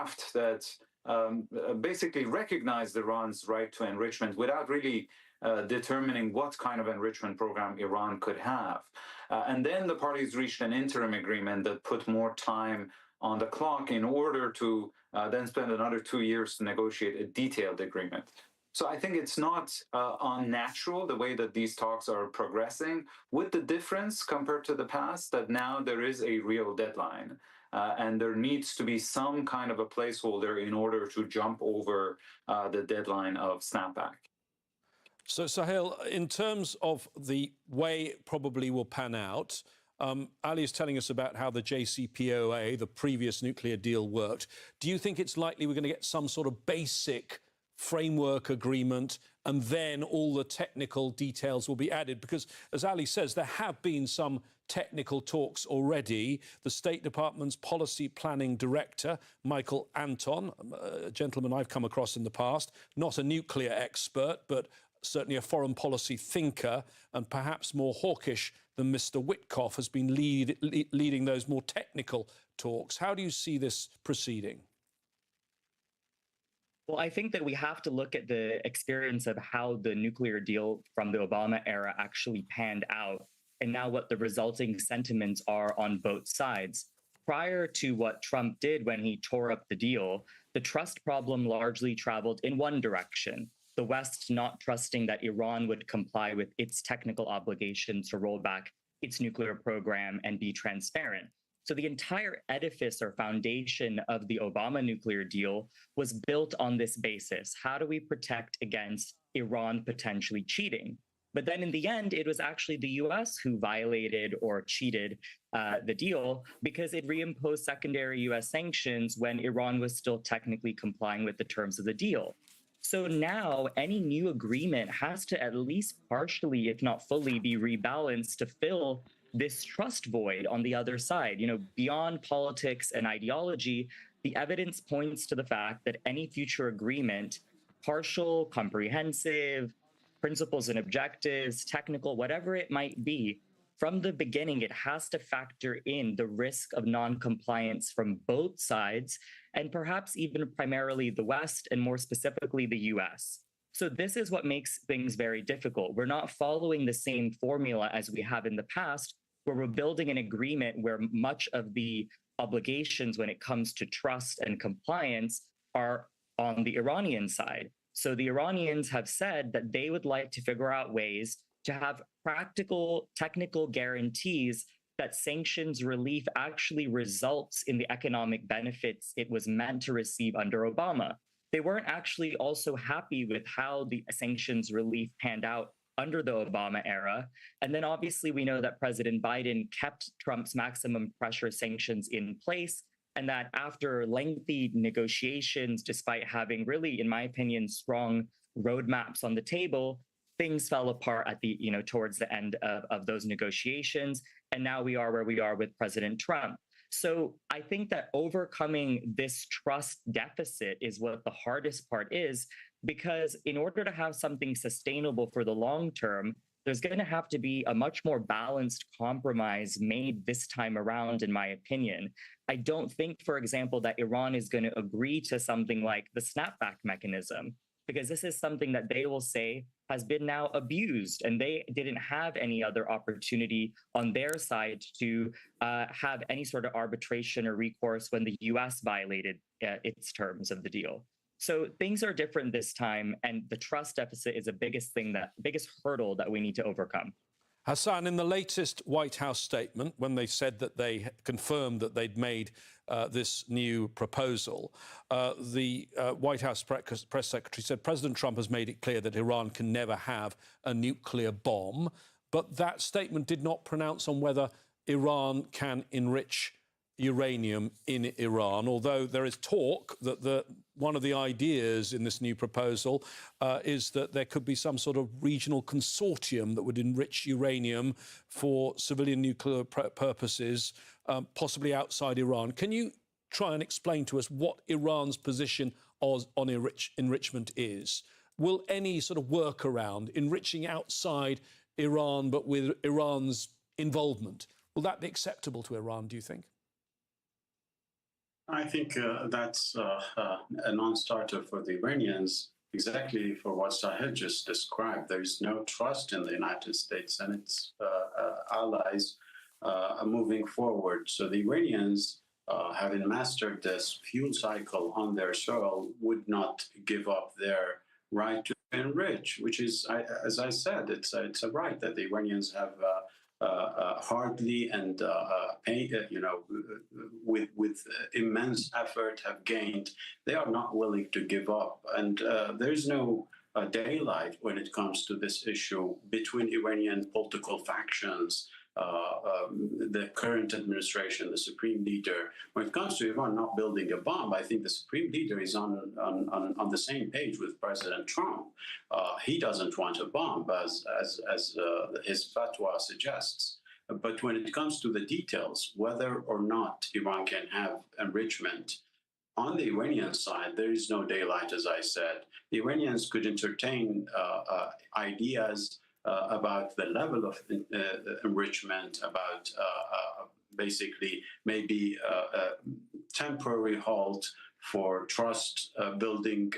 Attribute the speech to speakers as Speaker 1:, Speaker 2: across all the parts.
Speaker 1: draft that basically recognized Iran's right to enrichment without really determining what kind of enrichment program Iran could have. And then the parties reached an interim agreement that put more time on the clock in order to then spend another 2 years to negotiate a detailed agreement. So I think it's not unnatural the way that these talks are progressing, with the difference compared to the past that now there is a real deadline. And there needs to be some kind of a placeholder in order to jump over the deadline of snapback.
Speaker 2: So, Sahil, in terms of the way it probably will pan out, Ali is telling us about how the JCPOA, the previous nuclear deal, worked. Do you think it's likely we're going to get some sort of basic framework agreement and then all the technical details will be added? Because, as Ali says, there have been some technical talks already. The State Department's Policy Planning Director, Michael Anton, a gentleman I've come across in the past, not a nuclear expert, but certainly a foreign policy thinker and perhaps more hawkish than Mr. Witkoff, has been leading those more technical talks. How do you see this proceeding?
Speaker 3: Well, I think that we have to look at the experience of how the nuclear deal from the Obama era actually panned out, and now what the resulting sentiments are on both sides. Prior to what Trump did when he tore up the deal, the trust problem largely traveled in one direction: the West not trusting that Iran would comply with its technical obligations to roll back its nuclear program and be transparent. So the entire edifice or foundation of the Obama nuclear deal was built on this basis. How do we protect against Iran potentially cheating? But then in the end, it was actually the US who violated or cheated the deal, because it reimposed secondary US sanctions when Iran was still technically complying with the terms of the deal. So now any new agreement has to at least partially, if not fully, be rebalanced to fill this trust void on the other side. You know, beyond politics and ideology, the evidence points to the fact that any future agreement, partial, comprehensive, principles and objectives, technical, whatever it might be, from the beginning, it has to factor in the risk of non-compliance from both sides, and perhaps even primarily the West, and more specifically the US. So this is what makes things very difficult. We're not following the same formula as we have in the past, where we're building an agreement where much of the obligations when it comes to trust and compliance are on the Iranian side. So the Iranians have said that they would like to figure out ways to have practical, technical guarantees that sanctions relief actually results in the economic benefits it was meant to receive under Obama. They weren't actually also happy with how the sanctions relief panned out under the Obama era. And then obviously we know that President Biden kept Trump's maximum pressure sanctions in place, and that after lengthy negotiations, despite having really, in my opinion, strong roadmaps on the table, things fell apart at the, towards the end of those negotiations. And now we are where we are with President Trump. So I think that overcoming this trust deficit is what the hardest part is, because in order to have something sustainable for the long term, there's going to have to be a much more balanced compromise made this time around, in my opinion. I don't think, for example, that Iran is going to agree to something like the snapback mechanism, because this is something that they will say has been now abused, and they didn't have any other opportunity on their side to have any sort of arbitration or recourse when the US violated its terms of the deal. So things are different this time, and the trust deficit is the biggest hurdle that we need to overcome.
Speaker 2: Hassan, in the latest White House statement, when they said that they confirmed that they'd made this new proposal, the White House press secretary said President Trump has made it clear that Iran can never have a nuclear bomb. But that statement did not pronounce on whether Iran can enrich uranium in Iran, although there is talk that one of the ideas in this new proposal is that there could be some sort of regional consortium that would enrich uranium for civilian nuclear purposes, possibly outside Iran. Can you try and explain to us what Iran's position on enrichment is? Will any sort of workaround, enriching outside Iran but with Iran's involvement, will that be acceptable to Iran, do you think?
Speaker 4: I think that's a non-starter for the Iranians, exactly for what Sahel just described. There is no trust in the United States and its allies moving forward. So the Iranians, having mastered this fuel cycle on their soil, would not give up their right to enrich, which is, as I said, it's a right that the Iranians have hardly and with immense effort have gained. They are not willing to give up, and there is no daylight when it comes to this issue between Iranian political factions. The current administration, the supreme leader. When it comes to Iran not building a bomb, I think the supreme leader is on the same page with President Trump. He doesn't want a bomb, as his fatwa suggests. But when it comes to the details, whether or not Iran can have enrichment, on the Iranian side, there is no daylight, as I said. The Iranians could entertain ideas about the level of enrichment, about basically maybe a temporary halt for trust building,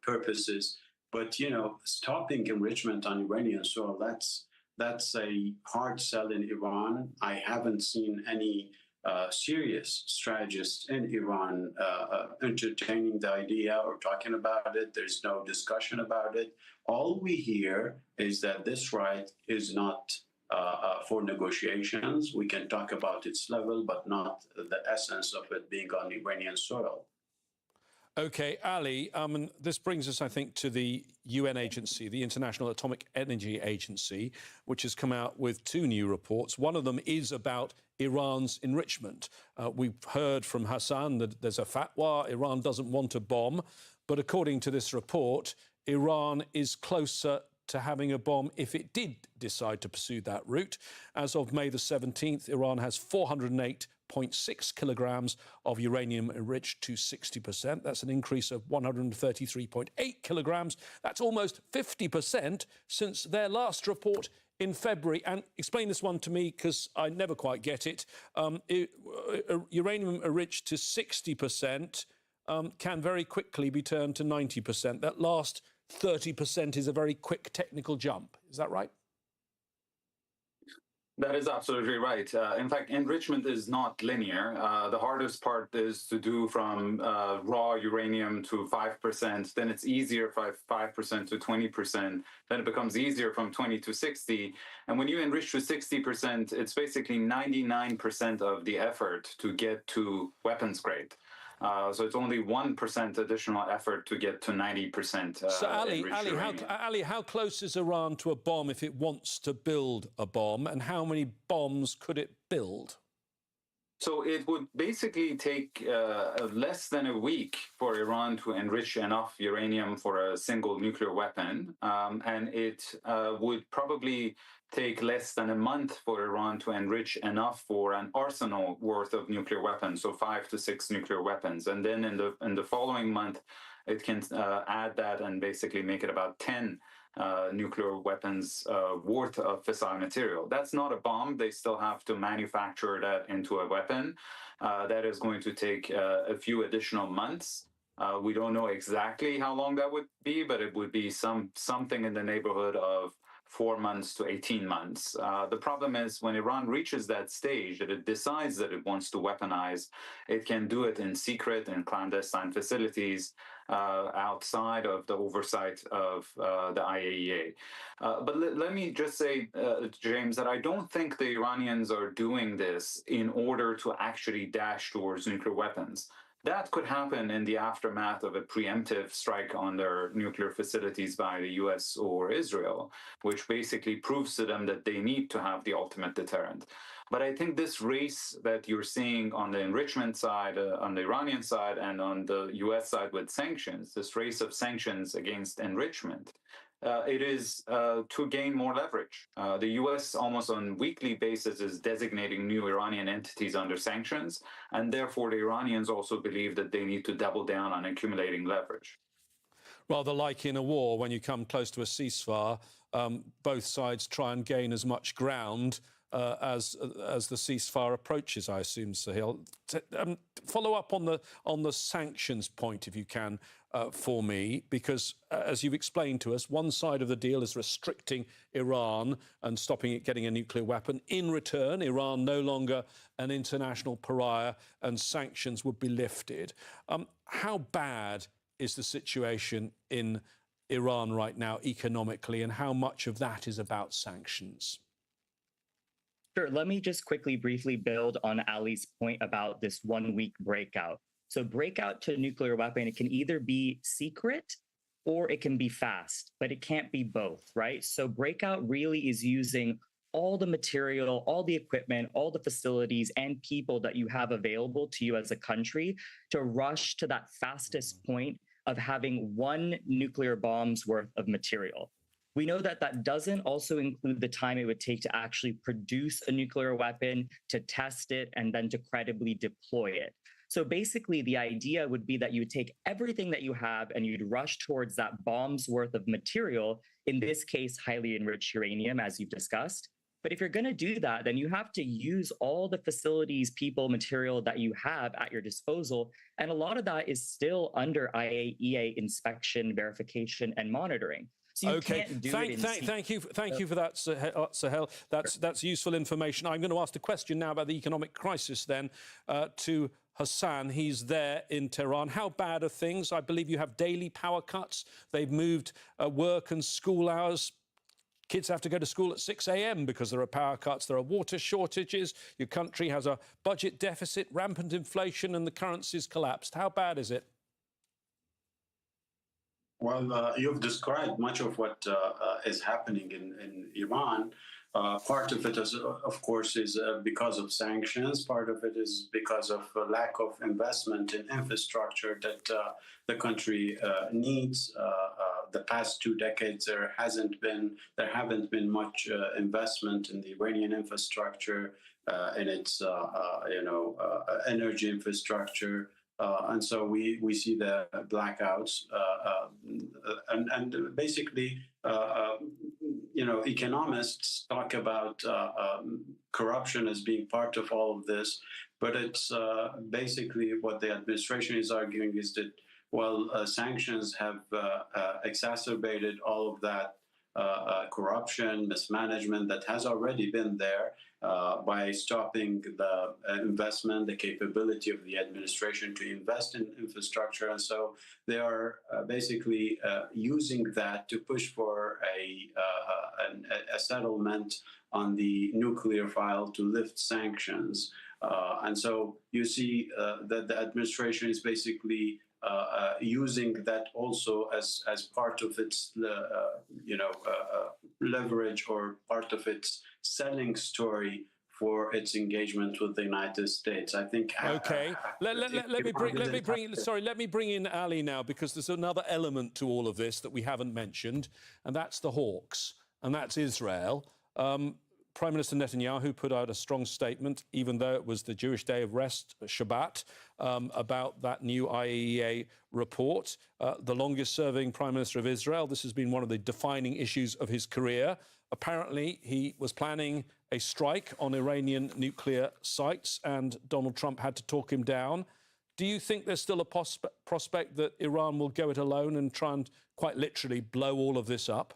Speaker 4: purposes. But stopping enrichment on Iranian soil, that's a hard sell in Iran. I haven't seen any serious strategists in Iran entertaining the idea or talking about it. There's no discussion about it. All we hear is that this right is not for negotiations. We can talk about its level, but not the essence of it being on Iranian soil.
Speaker 2: OK, Ali, this brings us, I think, to the UN agency, the International Atomic Energy Agency, which has come out with two new reports. One of them is about Iran's enrichment. We've heard from Hassan that there's a fatwa, Iran doesn't want a bomb. But according to this report, Iran is closer to having a bomb if it did decide to pursue that route. As of May the 17th, Iran has 408.6 kilograms of uranium enriched to 60%. That's an increase of 133.8 kilograms. That's almost 50% since their last report in February. And explain this one to me, because I never quite get it. Uranium enriched to 60% can very quickly be turned to 90%. That last 30% is a very quick technical jump. Is that right?
Speaker 1: That is absolutely right. In fact, enrichment is not linear. The hardest part is to do from raw uranium to 5%. Then it's easier from 5% to 20%. Then it becomes easier from 20 to 60. And when you enrich to 60%, it's basically 99% of the effort to get to weapons grade. So it's only 1% additional effort to get to 90%.
Speaker 2: So Ali, how close is Iran to a bomb if it wants to build a bomb, and how many bombs could it build?
Speaker 1: So it would basically take less than a week for Iran to enrich enough uranium for a single nuclear weapon, and it would probably take less than a month for Iran to enrich enough for an arsenal worth of nuclear weapons, so 5 to 6 nuclear weapons. And then in the following month, it can add that and basically make it about 10 nuclear weapons worth of fissile material. That's not a bomb. They still have to manufacture that into a weapon. That is going to take a few additional months. We don't know exactly how long that would be, but it would be something in the neighborhood of 4 months to 18 months. The problem is when Iran reaches that stage, that it decides that it wants to weaponize, it can do it in secret, in clandestine facilities, outside of the oversight of the IAEA. But let me just say, James, that I don't think the Iranians are doing this in order to actually dash towards nuclear weapons. That could happen in the aftermath of a preemptive strike on their nuclear facilities by the US or Israel, which basically proves to them that they need to have the ultimate deterrent. But I think this race that you're seeing on the enrichment side, on the Iranian side, and on the US side with sanctions, this race of sanctions against enrichment, it is to gain more leverage. The US almost on a weekly basis is designating new Iranian entities under sanctions, and therefore the Iranians also believe that they need to double down on accumulating leverage.
Speaker 2: Rather like in a war, when you come close to a ceasefire, both sides try and gain as much ground as the ceasefire approaches, I assume, Sahil. Follow up on the sanctions point, if you can, for me, because as you've explained to us, one side of the deal is restricting Iran and stopping it getting a nuclear weapon. In return, Iran no longer an international pariah and sanctions would be lifted. How bad is the situation in Iran right now economically, and how much of that is about sanctions?
Speaker 3: Sure. Let me just quickly, briefly build on Ali's point about this 1 week breakout. So breakout to a nuclear weapon, it can either be secret or it can be fast, but it can't be both, right? So breakout really is using all the material, all the equipment, all the facilities and people that you have available to you as a country to rush to that fastest point of having one nuclear bomb's worth of material. We know that that doesn't also include the time it would take to actually produce a nuclear weapon, to test it, and then to credibly deploy it. So basically, the idea would be that you would take everything that you have and you'd rush towards that bomb's worth of material, in this case, highly enriched uranium, as you've discussed. But if you're going to do that, then you have to use all the facilities, people, material that you have at your disposal. And a lot of that is still under IAEA inspection, verification, and monitoring. So you can't do it in
Speaker 2: thank you for that, Sahel. That's useful information. I'm going to ask the question now about the economic crisis then to Hassan. He's there in Tehran. How bad are things? I believe you have daily power cuts. They've moved work and school hours. Kids have to go to school at 6 a.m. because there are power cuts. There are water shortages. Your country has a budget deficit, rampant inflation, and the currency's collapsed. How bad is it?
Speaker 4: Well, you've described much of what is happening in Iran. Part of it, of course, is because of sanctions. Part of it is because of lack of investment in infrastructure that the country needs. The past 2 decades, there haven't been much investment in the Iranian infrastructure, in its energy infrastructure. And so we see the blackouts, and basically, economists talk about corruption as being part of all of this, but it's basically what the administration is arguing is that, sanctions have exacerbated all of that corruption, mismanagement that has already been there, by stopping the investment, the capability of the administration to invest in infrastructure. And so they are basically using that to push for a settlement on the nuclear file to lift sanctions. And so you see that the administration is basically using that also as part of its leverage or part of its selling story for its engagement with the United States. I think.
Speaker 2: Okay. Let me bring in Ali now, because there's another element to all of this that we haven't mentioned, and that's the hawks, and that's Israel. Prime Minister Netanyahu put out a strong statement, even though it was the Jewish day of rest, Shabbat, about that new IAEA report. The longest-serving Prime Minister of Israel, this has been one of the defining issues of his career. Apparently, he was planning a strike on Iranian nuclear sites, and Donald Trump had to talk him down. Do you think there's still a prospect that Iran will go it alone and try and quite literally blow all of this up?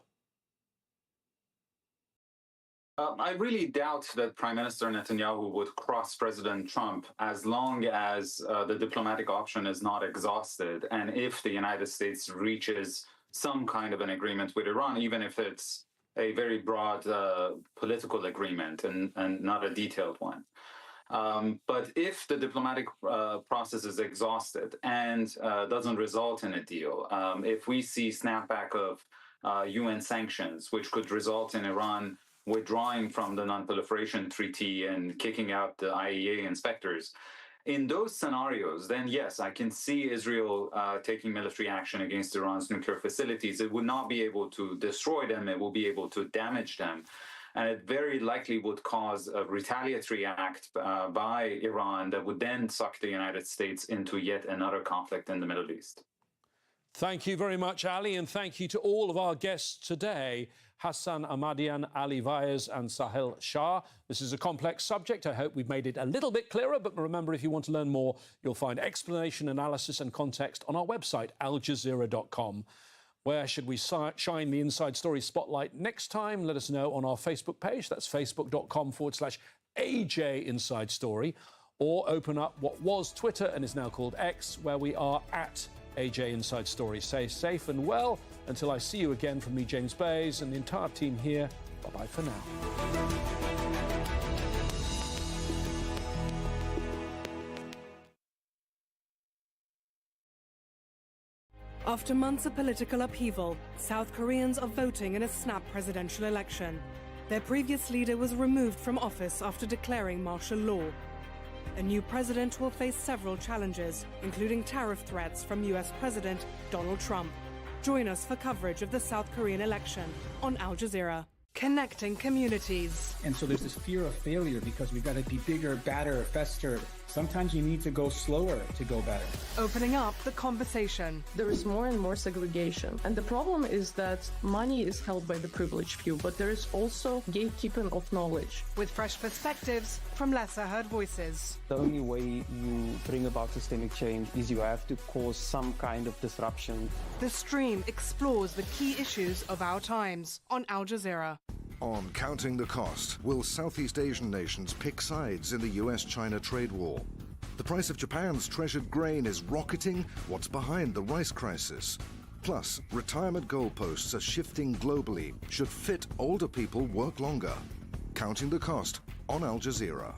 Speaker 1: I really doubt that Prime Minister Netanyahu would cross President Trump as long as the diplomatic option is not exhausted, and if the United States reaches some kind of an agreement with Iran, even if it's a very broad political agreement and not a detailed one. But if the diplomatic process is exhausted and doesn't result in a deal, if we see snapback of UN sanctions, which could result in Iran withdrawing from the Non-Proliferation Treaty and kicking out the IAEA inspectors, in those scenarios, then yes, I can see Israel taking military action against Iran's nuclear facilities. It would not be able to destroy them, it will be able to damage them. And it very likely would cause a retaliatory act by Iran that would then suck the United States into yet another conflict in the Middle East.
Speaker 2: Thank you very much, Ali, and thank you to all of our guests today, Hassan Ahmadian, Ali Vaez and Sahil Shah. This is a complex subject. I hope we've made it a little bit clearer, but remember, if you want to learn more, you'll find explanation, analysis and context on our website, aljazeera.com. Where should we shine the Inside Story spotlight next time? Let us know on our Facebook page. That's facebook.com/AJ Inside Story. Or open up what was Twitter and is now called X, where we are at AJ Inside Story. Stay safe and well until I see you again. From me, James Bays, and the entire team here. Bye-bye for now.
Speaker 5: After months of political upheaval, South Koreans are voting in a snap presidential election. Their previous leader was removed from office after declaring martial law. A new president will face several challenges, including tariff threats from US President Donald Trump. Join us for coverage of the South Korean election on Al Jazeera. Connecting communities.
Speaker 6: And so there's this fear of failure because we've got to be bigger, badder, faster. Sometimes you need to go slower to go better.
Speaker 5: Opening up the conversation.
Speaker 7: There is more and more segregation. And the problem is that money is held by the privileged few, but there is also gatekeeping of knowledge.
Speaker 5: With fresh perspectives from lesser heard voices.
Speaker 8: The only way you bring about systemic change is you have to cause some kind of disruption.
Speaker 5: The stream explores the key issues of our times on Al Jazeera.
Speaker 9: On Counting the Cost, will Southeast Asian nations pick sides in the US-China trade war? The price of Japan's treasured grain is rocketing. What's behind the rice crisis? Plus, retirement goalposts are shifting globally. Should fit older people work longer? Counting the Cost on Al Jazeera.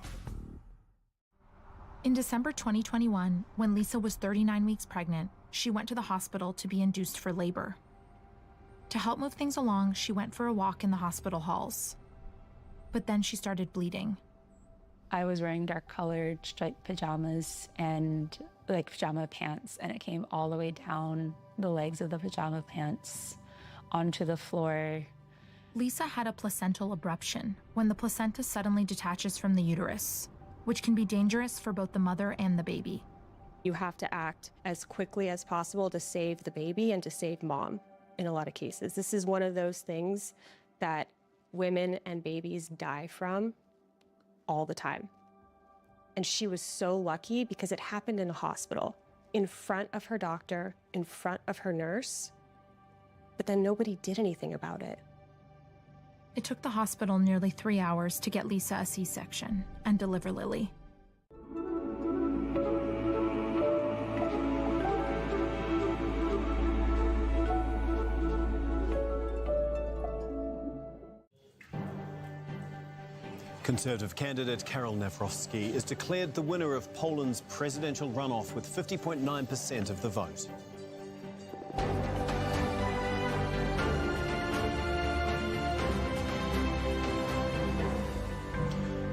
Speaker 10: In December 2021, when Lisa was 39 weeks pregnant, she went to the hospital to be induced for labor. To help move things along, she went for a walk in the hospital halls. But then she started bleeding.
Speaker 11: I was wearing dark-colored striped pajamas and pajama pants, and it came all the way down the legs of the pajama pants onto the floor.
Speaker 10: Lisa had a placental abruption, when the placenta suddenly detaches from the uterus, which can be dangerous for both the mother and the baby.
Speaker 12: You have to act as quickly as possible to save the baby and to save mom. In a lot of cases, this is one of those things that women and babies die from all the time. And she was so lucky because it happened in a hospital, in front of her doctor, in front of her nurse, but then nobody did anything about it.
Speaker 10: It took the hospital nearly 3 hours to get Lisa a C-section and deliver Lily.
Speaker 13: Conservative candidate Karol Nawrocki is declared the winner of Poland's presidential runoff with 50.9% of the vote.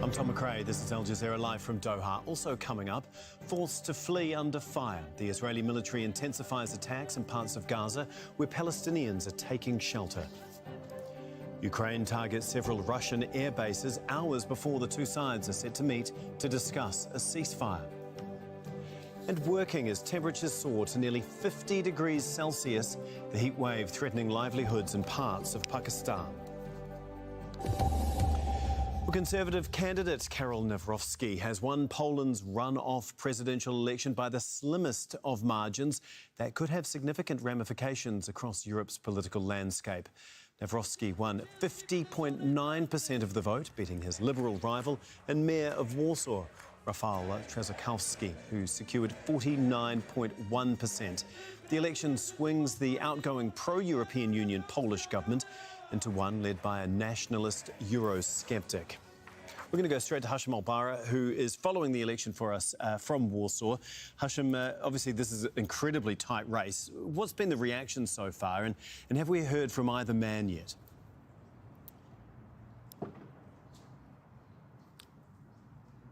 Speaker 13: I'm Tom McRae. This is Al Jazeera live from Doha. Also coming up, forced to flee under fire. The Israeli military intensifies attacks in parts of Gaza where Palestinians are taking shelter. Ukraine targets several Russian air bases hours before the two sides are set to meet to discuss a ceasefire. And working as temperatures soar to nearly 50 degrees Celsius, the heat wave threatening livelihoods in parts of Pakistan. Conservative candidate Karol Nawrocki has won Poland's runoff presidential election by the slimmest of margins that could have significant ramifications across Europe's political landscape. Nawrocki won 50.9% of the vote, beating his Liberal rival and Mayor of Warsaw, Rafał Trzaskowski, who secured 49.1%. The election swings the outgoing pro-European Union Polish government into one led by a nationalist Eurosceptic. We're going to go straight to Hashim Al-Bara, who is following the election for us from Warsaw. Hashim, obviously this is an incredibly tight race. What's been the reaction so far, and have we heard from either man yet?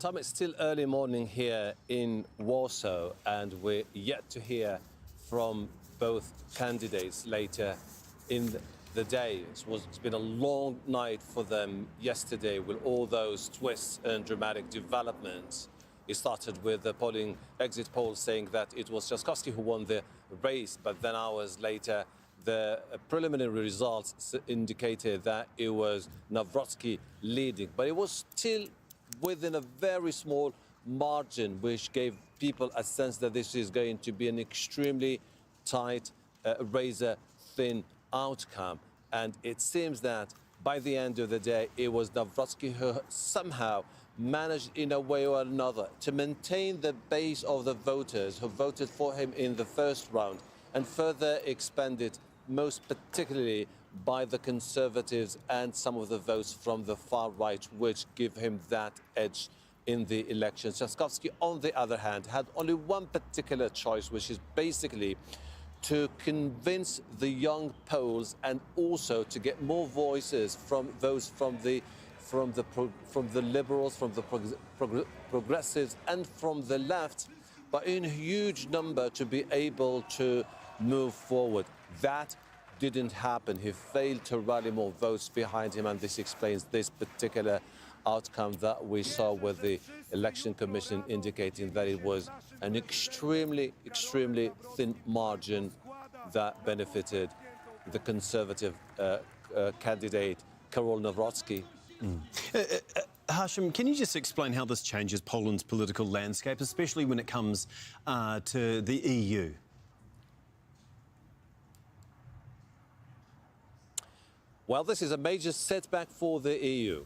Speaker 14: Tom, it's still early morning here in Warsaw, and we're yet to hear from both candidates later in the day. It's been a long night for them yesterday with all those twists and dramatic developments. It started with the polling exit poll saying that it was Trzaskowski who won the race, but then hours later, the preliminary results indicated that it was Nawrocki leading. But it was still within a very small margin, which gave people a sense that this is going to be an extremely tight, razor-thin outcome. And it seems that by the end of the day, it was Nawrocki who somehow managed in a way or another to maintain the base of the voters who voted for him in the first round and further expanded, most particularly by the Conservatives and some of the votes from the far right, which give him that edge in the election. Trzaskowski, on the other hand, had only one particular choice, which is basically to convince the young Poles and also to get more voices from those from the liberals, from the progressives and from the left, but in huge number to be able to move forward. That didn't happen. He failed to rally more votes behind him, and this explains this particular outcome that we saw with the Election Commission indicating that it was an extremely, extremely thin margin that benefited the Conservative candidate, Karol Nawrocki.
Speaker 13: Hashim, can you just explain how this changes Poland's political landscape, especially when it comes to the EU?
Speaker 14: Well, this is a major setback for the EU.